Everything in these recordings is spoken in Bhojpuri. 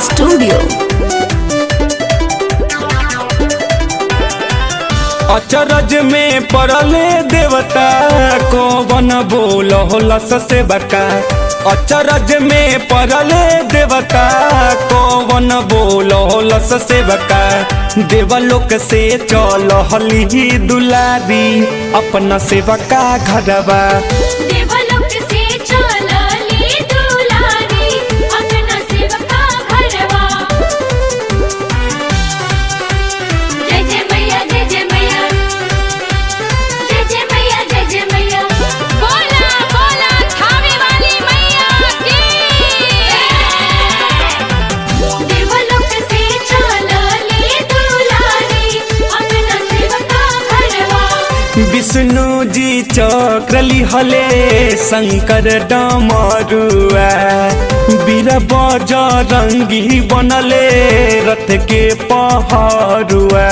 स्टूडियो। अचरज में पड़ले देवता कौन बोलस से बका। अचरज में पड़ले देवता कौन बोलस से बका। देवलोक से चल हली दुलारी अपना सेवका घरवा। देवलोक से चलली दुलारी अपना सेवका घरवा। जय जय मैया जय जय मैया जय जय मैया जय जय मैया। बोला बोला खावे वाली मैया की। देवलोक से चलली दुलारी अपना सेवका घरवा। विष्णु जी चक्रली हले शंकर डमरुआ। बीर बजरंगी बनले रथ के पहरुआ।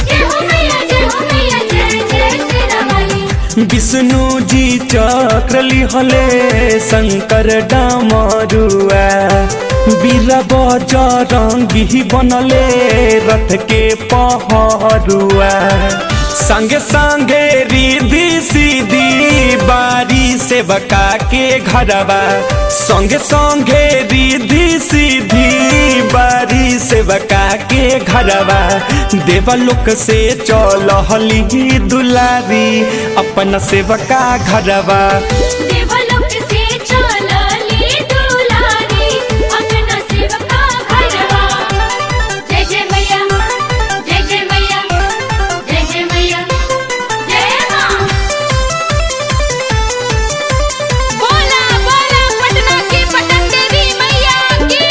जय हो मैया जय जय सिरावाली। विष्णु जी चक्रली हले शंकर डमरुआ। बीर बजरंगी बनले रथ के पहरुआ। संगे संगे रिद्धि सीधी बारी से बका के घरवा। संगे संगे रिद्धि सीधी बारी से बका के घरवा। देवलोक से चल हली दुलारी अपना सेवका घरवा। देवलोक से चलली दुलारी अपना सेवका घरवा। जय जय मैया जय जय मैया जय जय मैया जय मां। बोला बोला पटना की पटन देवी मैया की।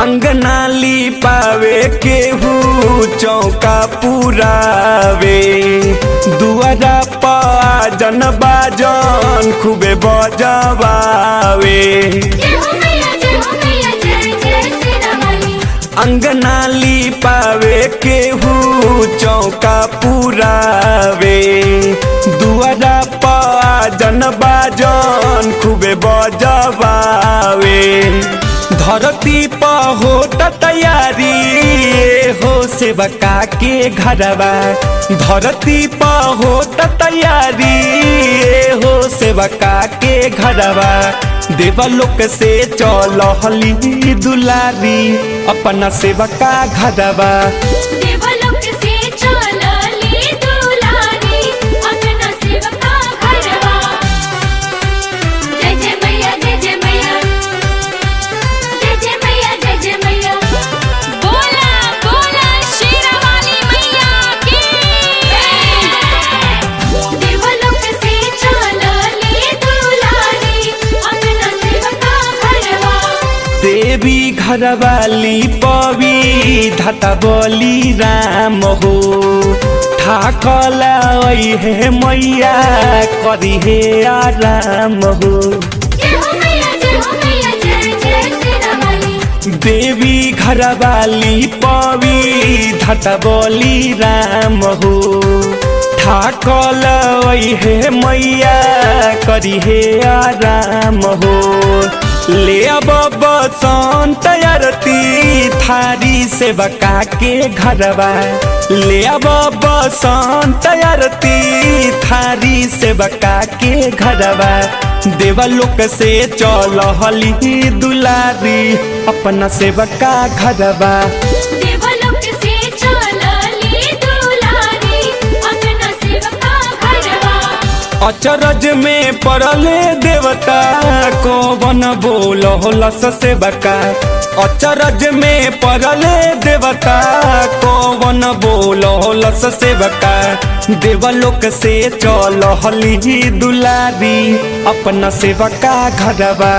अंगनाली पावे केहू चौका पुरावे। दुआरा पाजन बाजन खूबे बजवावे। जय हो मैया जय जय सिरावाली। अंगनाली पावे केहू चौका पुरावे। दुआरा पाजन बाजन खूबे बजवावे। धरती पर होता तैयारी हो सेवका के घरवा। धरती पर होता तैयारी हो सेवका के घरवा। देवलोक से चल हली दुलारी अपना सेवका घरवा। देवलोक से चलली दुलारी अपना सेवका घरवा। जय जय मैया जय जय मैया जय जय मैया जय जय मैया। बोला बोला शेरावाली मैया की। देवलोक से चलली दुलारी अपना सेवका घरवा। देवी घरवाली पवी धाता बोली राम हो। ठाकला है मैया करी है आराम हो। जय हो मैया जय जय सिरावाली। देवी घरवाली पवी धाता बोली राम हो। ठाकल है मैया करी है आराम हो। ले अब बसंत आरती थारी से बका के घरवा। ले अब बसंत आरती थारी से बका के घरवा। देवलोक से चल हली दुलारी अपना सेवका घरवा। देवलोक से चलली दुलारी अपना सेवका घरवा। अचरज में पड़ले देवता कौन बोलस से बका। अचरज में पड़ले देवता कौन बोलस से बका। देवलोक से चल हली दुलारी अपना सेवका घरवा।